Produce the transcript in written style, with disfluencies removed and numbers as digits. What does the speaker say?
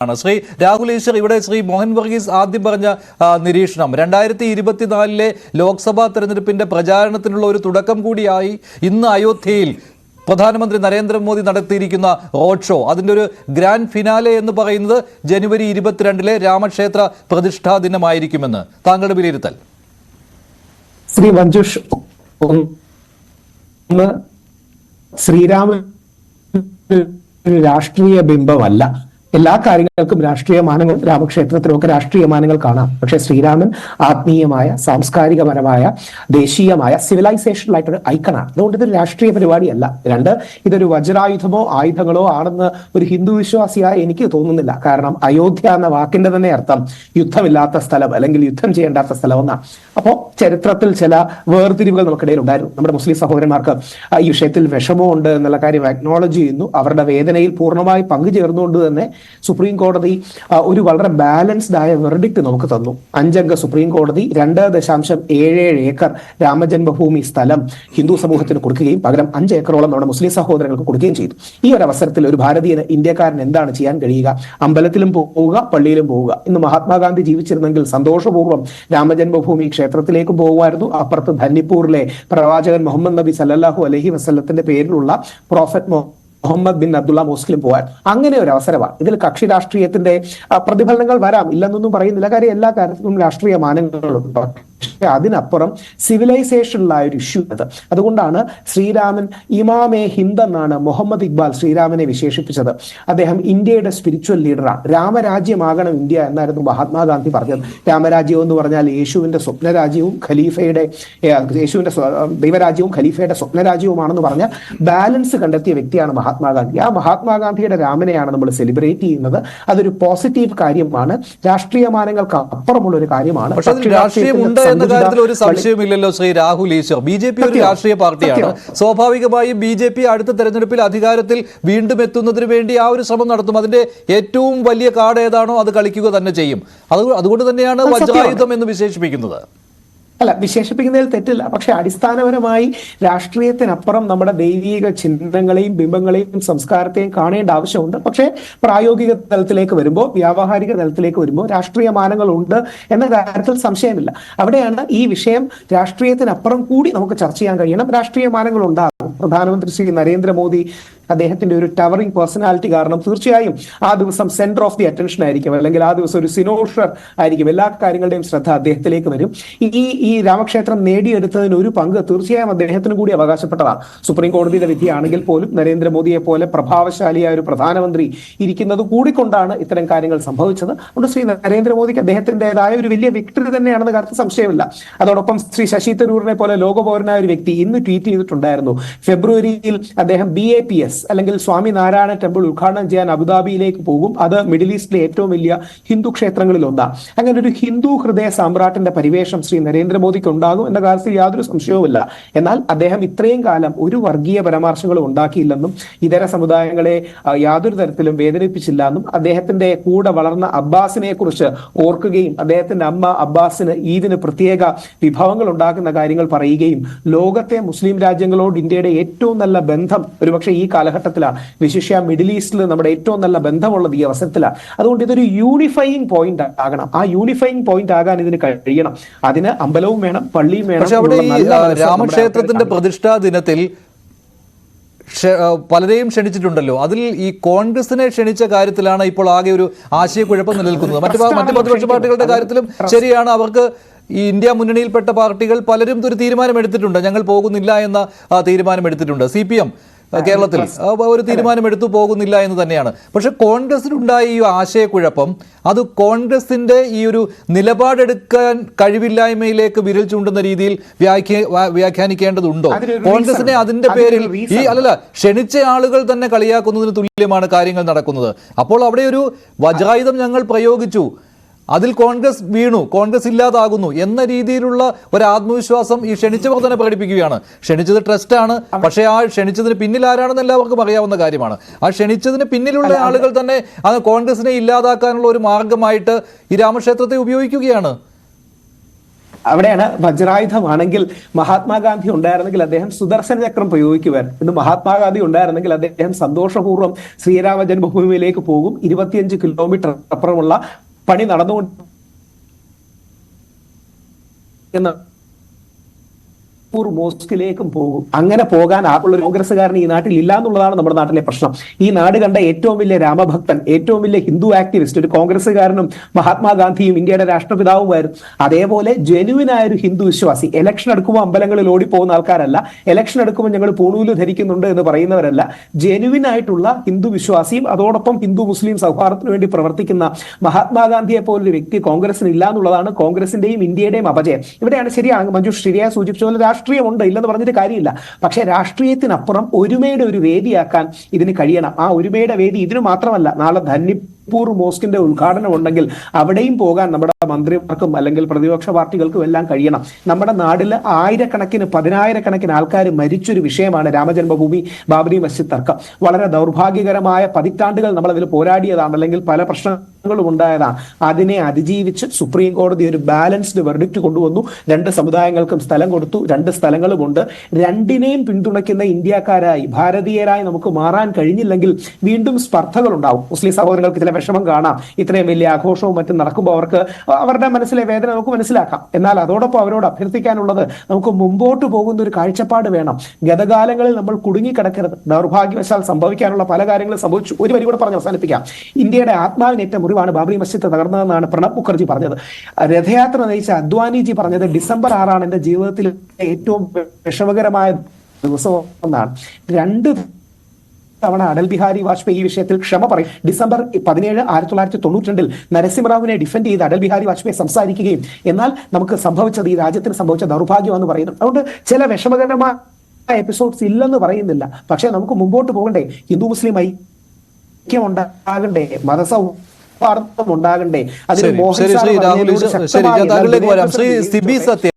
ശ്രീ രാഹുൽ ഈശ്വർ, ഇവിടെ ശ്രീ മോഹൻ വർഗീസ് ആദ്യം പറഞ്ഞ നിരീക്ഷണം 2024 ലോക്സഭാ തെരഞ്ഞെടുപ്പിന്റെ പ്രചാരണത്തിനുള്ള ഒരു തുടക്കം കൂടിയായി ഇന്ന് അയോധ്യയിൽ പ്രധാനമന്ത്രി നരേന്ദ്രമോദി നടത്തിയിരിക്കുന്ന റോഡ് ഷോ, അതിൻ്റെ ഒരു ഗ്രാൻഡ് ഫിനാലെ എന്ന് പറയുന്നത് ജനുവരി 22 രാമക്ഷേത്ര പ്രതിഷ്ഠാ ദിനമായിരിക്കുമെന്ന് താങ്കളുടെ വിലയിരുത്തൽ? ശ്രീ മഞ്ജുഷ്, ശ്രീരാമൻ രാഷ്ട്രീയ ബിംബമല്ല. എല്ലാ കാര്യങ്ങൾക്കും രാഷ്ട്രീയ മാനങ്ങൾ, രാമക്ഷേത്രത്തിലൊക്കെ രാഷ്ട്രീയ മാനങ്ങൾ കാണാം. പക്ഷെ ശ്രീരാമൻ ആത്മീയമായ, സാംസ്കാരികപരമായ, ദേശീയമായ, സിവിലൈസേഷനിലായിട്ടൊരു ഐക്കണാണ്. അതുകൊണ്ട് ഇതൊരു രാഷ്ട്രീയ പരിപാടിയല്ല. രണ്ട്, ഇതൊരു വജ്രായുധമോ ആയുധങ്ങളോ ആണെന്ന് ഒരു ഹിന്ദു വിശ്വാസിയായി എനിക്ക് തോന്നുന്നില്ല. കാരണം അയോധ്യ എന്ന വാക്കിന്റെ തന്നെ അർത്ഥം യുദ്ധമില്ലാത്ത സ്ഥലം അല്ലെങ്കിൽ യുദ്ധം ചെയ്യേണ്ടാത്ത സ്ഥലം എന്നാണ്. അപ്പോൾ ചരിത്രത്തിൽ ചില വേർതിരിവുകൾ നമുക്കിടയിൽ ഉണ്ടായിരുന്നു. നമ്മുടെ മുസ്ലിം സഹോദരന്മാർക്ക് ഈ വിഷയത്തിൽ വിഷമമുണ്ട് എന്നുള്ള കാര്യം അക്നോളജ് ചെയ്യുന്നു. അവരുടെ വേദനയിൽ പൂർണ്ണമായി പങ്കുചേർന്നുകൊണ്ട് തന്നെ സുപ്രീം കോടതി ഒരു വളരെ ബാലൻസ്ഡ് ആയ വെർഡിക്റ്റ് നമുക്ക് തന്നു. 5 അംഗ സുപ്രീം കോടതി 2.77 ഏക്കർ രാമജന്മഭൂമി സ്ഥലം ഹിന്ദു സമൂഹത്തിന് കൊടുക്കുകയും പകരം 5 ഏക്കറോളം നമ്മുടെ മുസ്ലിം സഹോദരങ്ങൾക്ക് കൊടുക്കുകയും ചെയ്തു. ഈ ഒരു അവസരത്തിൽ ഒരു ഭാരതീയന്, ഇന്ത്യക്കാരൻ എന്താണ് ചെയ്യാൻ കഴിയുക? അമ്പലത്തിലും പോവുക, പള്ളിയിലും പോവുക. ഇന്ന് മഹാത്മാഗാന്ധി ജീവിച്ചിരുന്നെങ്കിൽ സന്തോഷപൂർവ്വം രാമജന്മഭൂമി ക്ഷേത്രത്തിലേക്ക് പോകുമായിരുന്നു. അപ്പുറത്ത് ധന്നിപ്പൂരിലെ പ്രവാചകൻ മുഹമ്മദ് നബി സല്ലല്ലാഹു അലൈഹി വസല്ലത്തിന്റെ പേരിലുള്ള പ്രോഫറ്റ് മുഹമ്മദ് ബിൻ അബ്ദുള്ള മോസ്കിലും പോകാൻ അങ്ങനെ ഒരു അവസരമാണ്. ഇതിൽ കക്ഷി രാഷ്ട്രീയത്തിന്റെ പ്രതിഫലനങ്ങൾ വരാം, ഇല്ലെന്നൊന്നും പറയുന്നില്ല. കാര്യം എല്ലാ കാര്യത്തിലും രാഷ്ട്രീയ മാനങ്ങളുണ്ട്. പക്ഷെ അതിനപ്പുറം സിവിലൈസേഷനിലായ ഒരു ഇഷ്യൂ അത്. അതുകൊണ്ടാണ് ശ്രീരാമൻ ഇമാമെ ഹിന്ദ് എന്നാണ് മുഹമ്മദ് ഇക്ബാൽ ശ്രീരാമനെ വിശേഷിപ്പിച്ചത്. അദ്ദേഹം ഇന്ത്യയുടെ സ്പിരിച്വൽ ലീഡറാണ്. രാമരാജ്യമാകണം ഇന്ത്യ എന്നായിരുന്നു മഹാത്മാഗാന്ധി പറഞ്ഞത്. രാമരാജ്യം എന്ന് പറഞ്ഞാൽ യേശുവിന്റെ സ്വപ്നരാജ്യവും യേശുവിന്റെ ദൈവരാജ്യവും ഖലീഫയുടെ സ്വപ്നരാജ്യവുമാണെന്ന് പറഞ്ഞ ബാലൻസ് കണ്ടെത്തിയ വ്യക്തിയാണ് മഹാത്മാഗാന്ധി. ആ മഹാത്മാഗാന്ധിയുടെ രാമനെയാണ് നമ്മൾ സെലിബ്രേറ്റ് ചെയ്യുന്നത്. അതൊരു പോസിറ്റീവ് കാര്യമാണ്. രാഷ്ട്രീയ മാനങ്ങൾക്ക് അപ്പുറമുള്ള ഒരു കാര്യമാണ്. എന്ന കാര്യത്തിൽ ഒരു സംശയമില്ലല്ലോ ശ്രീ രാഹുൽ ഈശ്വർ. BJP ഒരു രാഷ്ട്രീയ പാർട്ടിയാണ്. സ്വാഭാവികമായും BJP അടുത്ത തെരഞ്ഞെടുപ്പിൽ അധികാരത്തിൽ വീണ്ടും എത്തുന്നതിന് വേണ്ടി ആ ഒരു ശ്രമം നടത്തും. അതിന്റെ ഏറ്റവും വലിയ കാർഡ് ഏതാണോ അത് കളിക്കുക തന്നെ ചെയ്യും. അതുകൊണ്ട് തന്നെയാണ് വജ്രായുധം എന്ന് വിശേഷിപ്പിക്കുന്നത്. അല്ല, വിശേഷിപ്പിക്കുന്നതിൽ തെറ്റില്ല. പക്ഷെ അടിസ്ഥാനപരമായി രാഷ്ട്രീയത്തിനപ്പുറം നമ്മുടെ ദൈവിക ചിഹ്നങ്ങളെയും ബിംബങ്ങളെയും സംസ്കാരത്തെയും കാണേണ്ട ആവശ്യമുണ്ട്. പക്ഷേ പ്രായോഗിക തലത്തിലേക്ക് വരുമ്പോൾ, വ്യാവഹാരിക തലത്തിലേക്ക് വരുമ്പോൾ രാഷ്ട്രീയ മാനങ്ങളുണ്ട് എന്ന കാര്യത്തിൽ സംശയമില്ല. അവിടെയാണ് ഈ വിഷയം രാഷ്ട്രീയത്തിനപ്പുറം കൂടി നമുക്ക് ചർച്ച ചെയ്യാൻ കഴിയണം. രാഷ്ട്രീയ മാനങ്ങൾ ഉണ്ടാകും. പ്രധാനമന്ത്രി ശ്രീ നരേന്ദ്രമോദി അദ്ദേഹത്തിന്റെ ഒരു ടവറിംഗ് പേഴ്സണാലിറ്റി കാരണം തീർച്ചയായും ആ ദിവസം സെന്റർ ഓഫ് ദി അറ്റൻഷൻ ആയിരിക്കും, അല്ലെങ്കിൽ ആ ദിവസം ഒരു സിനോഷർ ആയിരിക്കും. എല്ലാ കാര്യങ്ങളുടെയും ശ്രദ്ധ അദ്ദേഹത്തിലേക്ക് വരും. ഈ രാമക്ഷേത്രം നേടിയെടുത്തതിന് ഒരു പങ്ക് തീർച്ചയായും അദ്ദേഹത്തിന് കൂടി അവകാശപ്പെട്ടതാണ്. സുപ്രീം കോടതിയുടെ വിധിയാണെങ്കിൽ പോലും നരേന്ദ്രമോദിയെ പോലെ പ്രഭാവശാലിയായ ഒരു പ്രധാനമന്ത്രി ഇരിക്കുന്നത് കൂടിക്കൊണ്ടാണ് ഇത്തരം കാര്യങ്ങൾ സംഭവിച്ചത്. അതുകൊണ്ട് ശ്രീ നരേന്ദ്രമോദിക്ക് അദ്ദേഹത്തിൻ്റെതായ ഒരു വലിയ വിക്ടറി തന്നെയാണെന്ന കാര്യത്തിൽ സംശയമില്ല. അതോടൊപ്പം ശ്രീ ശശി തരൂരിനെ പോലെ ലോകപൗരനായ ഒരു വ്യക്തി ഇന്ന് ട്വീറ്റ് ചെയ്തിട്ടുണ്ടായിരുന്നു, ഫെബ്രുവരിയിൽ അദ്ദേഹം BAPS അല്ലെങ്കിൽ സ്വാമി നാരായണ ടെമ്പിൾ ഉദ്ഘാടനം ചെയ്യാൻ അബുദാബിയിലേക്ക് പോകും. അത് മിഡിൽ ഈസ്റ്റിലെ ഏറ്റവും വലിയ ഹിന്ദു ക്ഷേത്രങ്ങളിൽ ഒന്നാണ്. അങ്ങനെ ഒരു ഹിന്ദു ഹൃദയ സാമ്രാട്ടിന്റെ പരിവേഷം ശ്രീ നരേന്ദ്രമോദിക്ക് ഉണ്ടാകും എന്ന കാര്യത്തിൽ യാതൊരു സംശയവുമില്ല. എന്നാൽ അദ്ദേഹം ഇത്രയും കാലം ഒരു വർഗീയ പരാമർശങ്ങളും ഉണ്ടാക്കിയില്ലെന്നും ഇതര സമുദായങ്ങളെ യാതൊരു തരത്തിലും വേദനിപ്പിച്ചില്ല എന്നും അദ്ദേഹത്തിന്റെ കൂടെ വളർന്ന അബ്ബാസിനെ കുറിച്ച് ഓർക്കുകയും അദ്ദേഹത്തിന്റെ അമ്മ അബ്ബാസിന് ഈദിന് പ്രത്യേക വിഭവങ്ങൾ ഉണ്ടാക്കുന്ന കാര്യങ്ങൾ പറയുകയും ലോകത്തെ മുസ്ലിം രാജ്യങ്ങളോട് ഇന്ത്യയുടെ ഏറ്റവും നല്ല ബന്ധം ഒരുപക്ഷെ ഈ കാലഘട്ടത്തിലാണ്, വിശേഷിച്ച മിഡിൽ ഈസ്റ്റിൽ നമ്മുടെ ഏറ്റവും നല്ല ബന്ധമുള്ളത് ഈ അവസരത്തിലാണ്. അതുകൊണ്ട് ഇതൊരു യൂണിഫൈയിങ് പോയിന്റ് ആകണം. ആ യൂണിഫൈയിങ് പോയിന്റ് ആകാൻ ഇതിന് കഴിയണം. അതിന് അമ്പലവും വേണം, പള്ളിയും വേണം. പക്ഷെ അവിടെ ഈ രാമക്ഷേത്രത്തിന്റെ പ്രതിഷ്ഠാ ദിനത്തിൽ പലരെയും ക്ഷണിച്ചിട്ടുണ്ടല്ലോ. അതിൽ ഈ കോൺഗ്രസിനെ ക്ഷണിച്ച കാര്യത്തിലാണ് ഇപ്പോൾ ആകെ ഒരു ആശയക്കുഴപ്പം നിലനിൽക്കുന്നത്. മറ്റ് പ്രതിപക്ഷ പാർട്ടികളുടെ കാര്യത്തിലും ശരിയാണ്. അവർക്ക് ഈ ഇന്ത്യ മുന്നണിയിൽപ്പെട്ട പാർട്ടികൾ പലരും ഒരു തീരുമാനമെടുത്തിട്ടുണ്ട്, ഞങ്ങൾ പോകുന്നില്ല എന്ന തീരുമാനമെടുത്തിട്ടുണ്ട്. CPM കേരളത്തിൽ ഒരു തീരുമാനമെടുത്തു പോകുന്നില്ല എന്ന് തന്നെയാണ്. പക്ഷെ കോൺഗ്രസിനുണ്ടായ ഈ ആശയക്കുഴപ്പം അത് കോൺഗ്രസിന്റെ ഈ ഒരു നിലപാടെടുക്കാൻ കഴിവില്ലായ്മയിലേക്ക് വിരൽ ചൂണ്ടുന്ന രീതിയിൽ വ്യാഖ്യാനിക്കേണ്ടതുണ്ടോ? കോൺഗ്രസിനെ അതിന്റെ പേരിൽ ക്ഷണിച്ച ആളുകൾ തന്നെ കളിയാക്കുന്നതിന് തുല്യമാണ് കാര്യങ്ങൾ നടക്കുന്നത്. അപ്പോൾ അവിടെ ഒരു വജ്രായുധം ഞങ്ങൾ പ്രയോഗിച്ചു, അതിൽ കോൺഗ്രസ് വീണു, കോൺഗ്രസ് ഇല്ലാതാകുന്നു എന്ന രീതിയിലുള്ള ഒരു ആത്മവിശ്വാസം ഈ ക്ഷണിച്ചവർ തന്നെ പ്രകടിപ്പിക്കുകയാണ്. ക്ഷണിച്ചത് ട്രസ്റ്റാണ്, പക്ഷേ ആ ക്ഷണിച്ചതിന് പിന്നിൽ ആരാണെന്ന് എല്ലാവർക്കും അറിയാവുന്ന കാര്യമാണ്. ആ ക്ഷണിച്ചതിന് പിന്നിലുള്ള ആളുകൾ തന്നെ അത് കോൺഗ്രസിനെ ഇല്ലാതാക്കാനുള്ള ഒരു മാർഗമായിട്ട് ഈ രാമക്ഷേത്രത്തെ ഉപയോഗിക്കുകയാണ്. അവിടെയാണ് വജ്രായുധമാണെങ്കിൽ മഹാത്മാഗാന്ധി ഉണ്ടായിരുന്നെങ്കിൽ അദ്ദേഹം സുദർശന ചക്രം പ്രയോഗിക്കുമായിരുന്നു. ഇന്ന് മഹാത്മാഗാന്ധി ഉണ്ടായിരുന്നെങ്കിൽ അദ്ദേഹം സന്തോഷപൂർവ്വം ശ്രീരാമ ജന്മഭൂമിയിലേക്ക് പോകും. 25 കിലോമീറ്റർ അപ്പുറമുള്ള പണി നടന്നുകൊണ്ട് മോസ്കിലേക്കും പോകും. അങ്ങനെ പോകാൻ ആളുള്ള ഒരു കോൺഗ്രസ്സുകാരൻ ഈ നാട്ടിൽ ഇല്ല എന്നുള്ളതാണ് നമ്മുടെ നാട്ടിലെ പ്രശ്നം. ഈ നാട് കണ്ട ഏറ്റവും വലിയ രാമഭക്തൻ, ഏറ്റവും വലിയ ഹിന്ദു ആക്ടിവിസ്റ്റ് ഒരു കോൺഗ്രസ്സുകാരനും മഹാത്മാഗാന്ധിയും ഇന്ത്യയുടെ രാഷ്ട്രപിതാവുമായിരുന്നു. അതേപോലെ ജെനുവിനായ ഒരു ഹിന്ദു വിശ്വാസി, ഇലക്ഷൻ എടുക്കുമ്പോൾ അമ്പലങ്ങളിൽ ഓടിപ്പോകുന്ന ആൾക്കാരല്ല, ഇലക്ഷൻ എടുക്കുമ്പോൾ ഞങ്ങൾ പൂണൂല് ധരിക്കുന്നുണ്ട് എന്ന് പറയുന്നവരല്ല, ജെനുവിനായിട്ടുള്ള ഹിന്ദു വിശ്വാസിയും അതോടൊപ്പം ഹിന്ദു മുസ്ലിം സൗഹാർദ്ദത്തിന് വേണ്ടി പ്രവർത്തിക്കുന്ന മഹാത്മാഗാന്ധിയെ പോലൊരു വ്യക്തി കോൺഗ്രസിന് ഇല്ല എന്നുള്ളതാണ് കോൺഗ്രസിന്റെയും ഇന്ത്യയുടെയും അപജയം. ഇവിടെയാണ് ശരിയാണ് മഞ്ജുഷ് ശരിയായി സൂചിപ്പിച്ച പോലെ രാഷ്ട്രീയമുണ്ട്, ഇല്ലെന്ന് പറഞ്ഞിട്ട് കാര്യമില്ല. പക്ഷെ രാഷ്ട്രീയത്തിനപ്പുറം ഒരുമയുടെ ഒരു വേദിയാക്കാൻ ഇതിന് കഴിയണം. ആ ഒരുമയുടെ വേദി ഇതിന് മാത്രമല്ല, നാളെ ധന്നിപ്പൂർ മോസ്കിന്റെ ഉദ്ഘാടനം ഉണ്ടെങ്കിൽ അവിടെയും പോകാൻ നമ്മുടെ മന്ത്രിമാർക്കും അല്ലെങ്കിൽ പ്രതിപക്ഷ പാർട്ടികൾക്കും എല്ലാം കഴിയണം. നമ്മുടെ നാട്ടിൽ ആയിരക്കണക്കിന് 10,000-കണക്കിന് ആൾക്കാർ മരിച്ചൊരു വിഷയമാണ് രാമജന്മഭൂമി ബാബരി മസ്ജിദ് തർക്കം. വളരെ ദൗർഭാഗ്യകരമായ പതിറ്റാണ്ടുകൾ നമ്മൾ അതിൽ പോരാടിയതാണ്, അല്ലെങ്കിൽ പല പ്രശ്നങ്ങളും ഉണ്ടായതാണ്. അതിനെ അതിജീവിച്ച് സുപ്രീം കോടതി ഒരു ബാലൻസ്ഡ് വെർഡിക്റ്റ് കൊണ്ടുവന്നു. 2 സമുദായങ്ങൾക്കും സ്ഥലം കൊടുത്തു. 2 സ്ഥലങ്ങളുമുണ്ട്. രണ്ടിനെയും പിന്തുണയ്ക്കുന്ന ഇന്ത്യക്കാരായി ഭാരതീയരായി നമുക്ക് മാറാൻ കഴിഞ്ഞില്ലെങ്കിൽ വീണ്ടും സ്പർദ്ധകൾ ഉണ്ടാവും. മുസ്ലിം സഹോദരങ്ങൾക്ക് ചില വിഷമം കാണാം. ഇത്രയും വലിയ ആഘോഷവും മറ്റും നടക്കുമ്പോൾ അവരുടെ മനസ്സിലെ വേദന നമുക്ക് മനസ്സിലാക്കാം. എന്നാൽ അതോടൊപ്പം അവരോട് അഭ്യർത്ഥിക്കാനുള്ളത്, നമുക്ക് മുമ്പോട്ട് പോകുന്ന ഒരു കാഴ്ചപ്പാട് വേണം. ഗതകാലങ്ങളിൽ നമ്മൾ കുടുങ്ങിക്കിടക്കരുത്. ദൗർഭാഗ്യവശാൽ സംഭവിക്കാനുള്ള പല കാര്യങ്ങളും സംഭവിച്ചു. ഒരു വരി കൂടെ പറഞ്ഞ് അവസാനിപ്പിക്കാം. ഇന്ത്യയുടെ ആത്മാവിനേറ്റ മുറിവാണ് ബാബറി മസ്ജിദ് തകർന്നതെന്നാണ് പ്രണബ് മുഖർജി പറഞ്ഞത്. രഥയാത്ര നയിച്ച അദ്വാനിജി പറഞ്ഞത് ഡിസംബർ 6 എന്റെ ജീവിതത്തിൽ ഏറ്റവും വിഷമകരമായ ദിവസം എന്നാണ്. 2 തവണ അടൽ ബിഹാരി വാജ്പേയി ഈ വിഷയത്തിൽ ക്ഷമ പറയും. ഡിസംബർ 17, 1992 നരസിംഹറാവുവിനെ ഡിഫെൻഡ് ചെയ്ത് അടൽ ബിഹാരി വാജ്പേയി സംസാരിക്കുകയും എന്നാൽ നമുക്ക് സംഭവിച്ചത്, ഈ രാജ്യത്തിന് സംഭവിച്ച ദൗർഭാഗ്യമെന്ന് പറയുന്നു. അതുകൊണ്ട് ചില വിഷമകരമായ എപ്പിസോഡ്സ് ഇല്ലെന്ന് പറയുന്നില്ല. പക്ഷെ നമുക്ക് മുമ്പോട്ട് പോകണ്ടേ? ഹിന്ദു മുസ്ലിം ഐക്യം ഉണ്ടാകണ്ടേ? മതസൗഹാർദ്ദം ഉണ്ടാകണ്ടേ? അതിന് മോഹൻ സാർ പറഞ്ഞതിനോട് ശക്തമായി